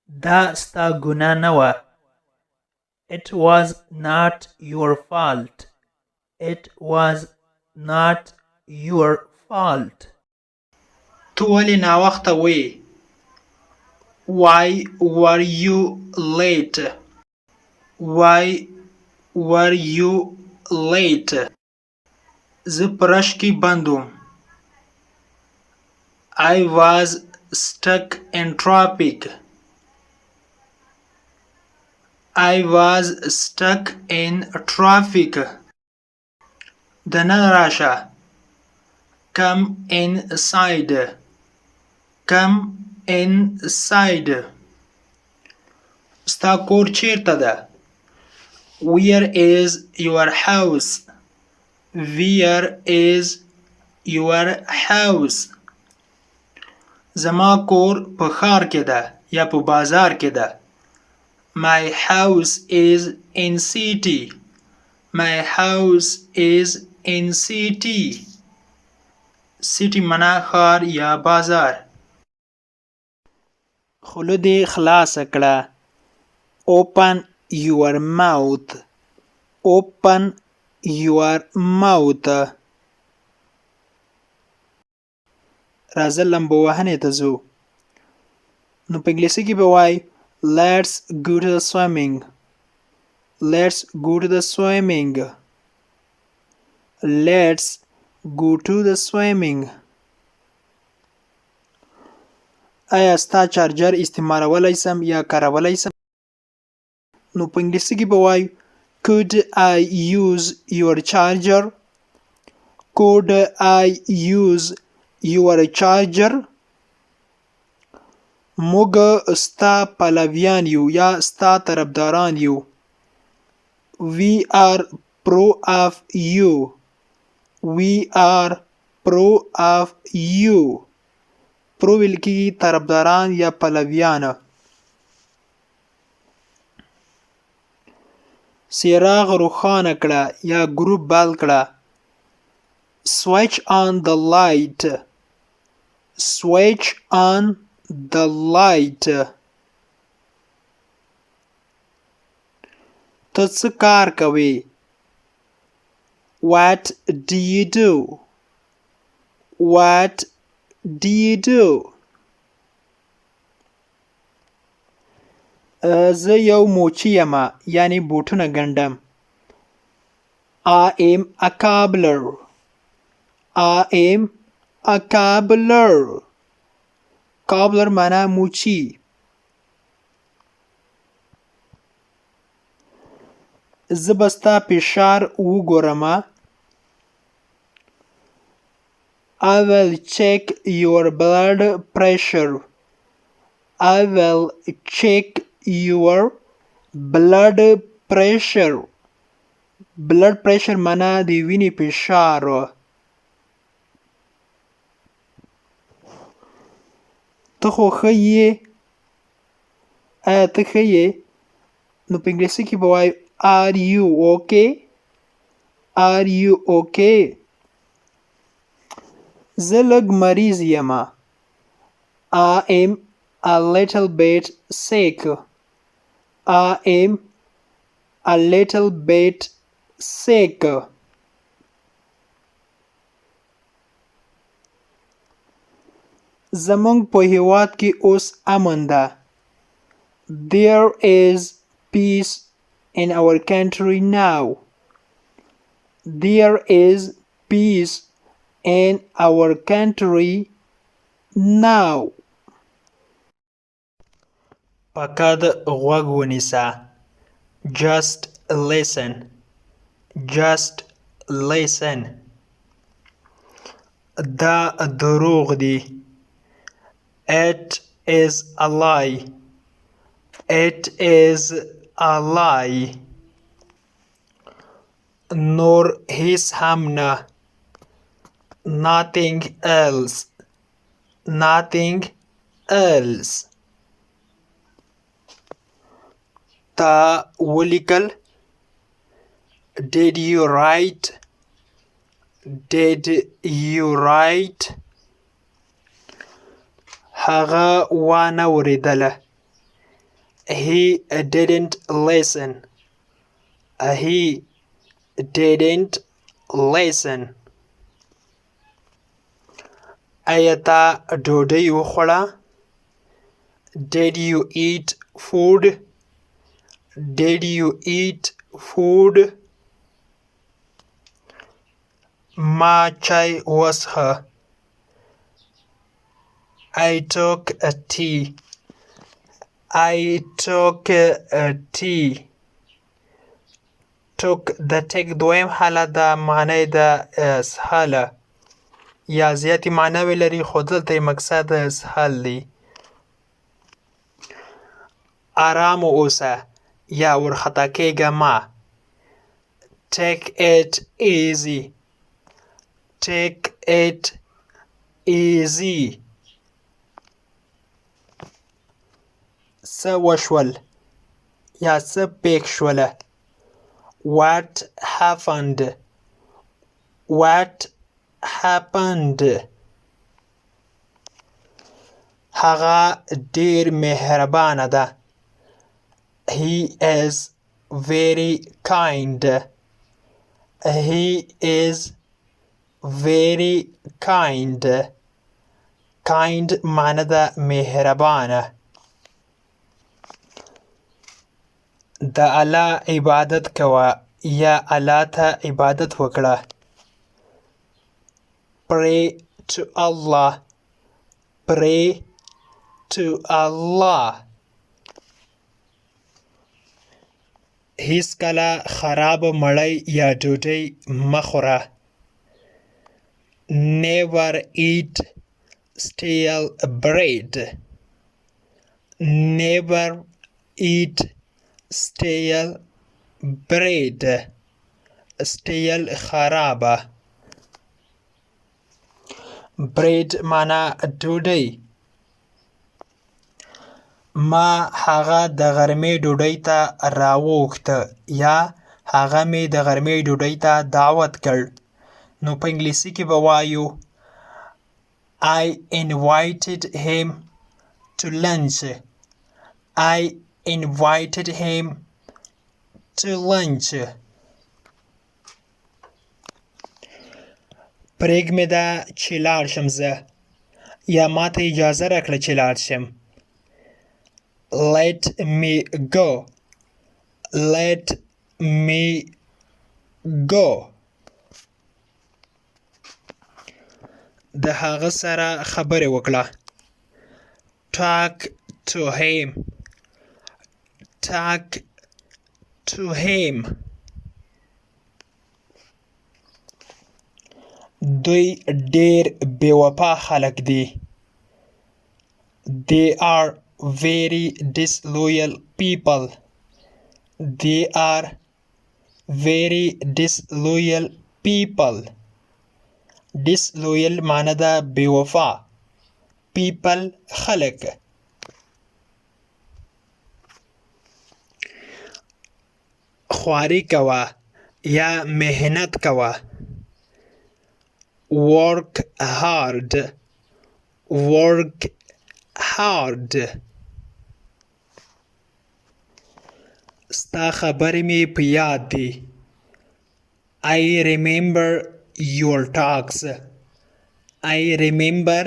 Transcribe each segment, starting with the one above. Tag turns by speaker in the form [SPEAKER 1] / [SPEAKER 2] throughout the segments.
[SPEAKER 1] دا ستا ګناه نه وه. It was not your fault. It was not your fault.
[SPEAKER 2] ته ولې ناوخته وې؟ Why were you late? Why were you late? زه په رش کې بند وم. I was stuck in traffic. I was stuck in traffic. دننه راشه. Come inside. Come inside. ستا کور چیرته ده؟ Where is your house? Where is your house? زما کور په ښار کې ده یا په بازار کې ده. My house is in city. My house is in city. City منا ښار یا بازار. خوله دې خلاصه کړه. Open your mouth. Open your mouth. راځه لمبو وهنې ته ځو. نو په انګلیسي کې به وایي Let's go to the swimming. Let's go to the swimming. Let's go to the swimming. آیا ستا چارجر استعمالولی سم یا کارولی سم؟ نو په انګلیسي کې به وایو Could I use your charger? Could I use your charger? موږ ستا پلویان یو یا ستا طرفداران یو. We are pro of you. We are pro of you. pro ویل کېږي طرفداران یا پلویان. څراغ روښانه کړه یا ګروپ بل کړه. Switch on the light. Switch on the light. ته څه کار کوې؟ What do you do? What do you do? زه یو موچی یم یعنی بوټونه ګنډم. I am a cobbler. I am a cobbler. cobbler معنا موچی. زه به ستا فشار وګورم. I will check your blood pressure. I will check your blood pressure. blood pressure معنا د وینې فشار. ته خو ښه یې؟ آیا ته ښه یې؟ نو په انګلیسي کې به وایو Are you okay? Are you okay? زه لږ مریض یم. I am a little bit sick. I am a little bit sick. زمونږ په هیواد کې اوس امن ده. There is peace in our country now. There is peace in our country now. فقط غوږ ونیسه. Just listen. Just listen. دا دروغ دی. It is a lie. It is a lie. نور هیڅ هم نه. Nothing else. Nothing else. تا ولیکل. Did you write? Did you write? هغه وانه ورېدله. He didn't listen. He didn't listen. آیا تا ډوډۍ وخوړه؟ Did you eat food? Did you eat food? ما چای وڅښه. I took a tea. I took a tea. took د ټیک دویم حالت د معنی د اسهاله یا زیاتې معناوې لري خو دلته یې مقصد د اسهال دی. آرام اوسه یا ورخطا کېږه مه. Take it easy. Take it easy. څه وشول یا څه پېښ شوله. What happened? What happened? هغه ډېر مهربانه ده. He is very kind. He is very kind. Kind معنی ده مهربانه. د الله عبادت کوه یا الله ته عبادت وکړه. Pray to Allah. Pray to Allah. هیڅکله خراب مړۍ یا ډوډۍ مه خوره. Never eat stale bread. Never eat stale bread. stale خرابه. bread معنا ډوډۍ. ما هغه د غرمې ډوډۍ ته راوغوښته یا هغه مې د غرمې ډوډۍ ته دعوت کړ. نو په انګلیسي کې به وایو I invited him to lunch. I invited him to lunch. پرېږمې ده چې لاړ شم زه یا ماته اجازه راکړه چې لاړ شم. Let me go. Let me go. د هغه سره خبرې وکړه. Talk to him. Talk to him. دوی ډېر بې وفا خلک دي. They are very disloyal people. They are very disloyal people. disloyal معنی ده بې وفا. people خلک. خواري کوه یا محنت کوه. work hard. Work hard. ستا خبرې مې په یاد دي. I remember your talks. I remember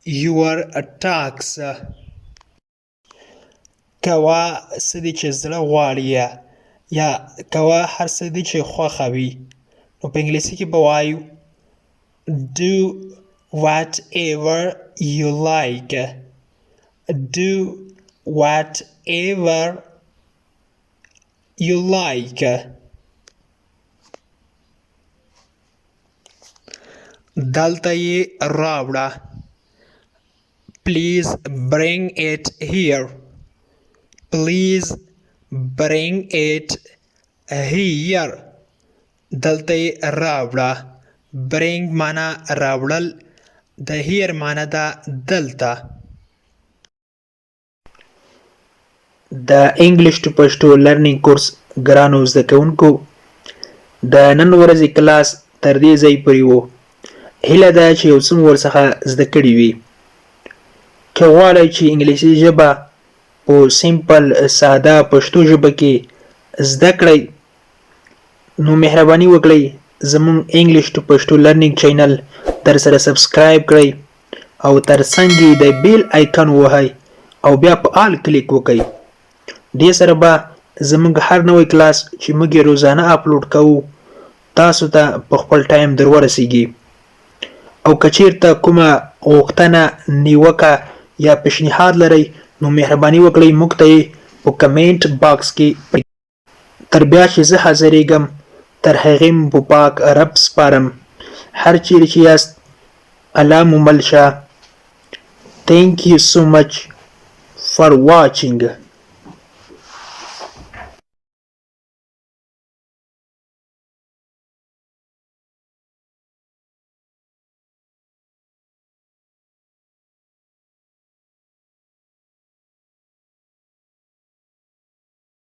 [SPEAKER 2] your talks. کوه څه دي چې زړه غواړي یا کوه هر څه دي چې خوښه وي. نو په انګلیسي کې به وایو Do whatever you like. Do whatever you like. دلته یې راوړه. Please bring it here. Please bring it here. دلته یې راوړه. bring معنا راوړل. د here معنا ده دلته. د انګلیش ټو پښتو لرنینګ کورس ګرانو زده کوونکو د نن ورځې کلاس تر دې ځای پورې و. هیله ده چې یو څه مو ورڅخه زده کړي وي. که غواړئ چې انګلیسي ژبه په سیمپل ساده پښتو ژبه کې زده کړئ نو مهرباني وکړئ زموږ انګلیش ټو پښتو لرنینګ چینل در سره سبسکرایب کړئ او ترڅنګ یې د بیل آیکن ووهئ او بیا په آل کلیک وکړئ. دې سره به زموږ هر نوی کلاس چې موږ یې روزانه اپلوډ کوو تاسو ته په خپل ټایم در ورسیږي. او که چیرته کومه غوښتنه نیوکه یا پیشنهاد لرئ نو مهرباني وکړئ موږ ته یې په کمنټ باکس کې تر بیا چې زه حاضرېږم تر هغې مو په پاک رب سپارم. هر چیرې چې یاست الله مو مل شه. Thank you so much for watching.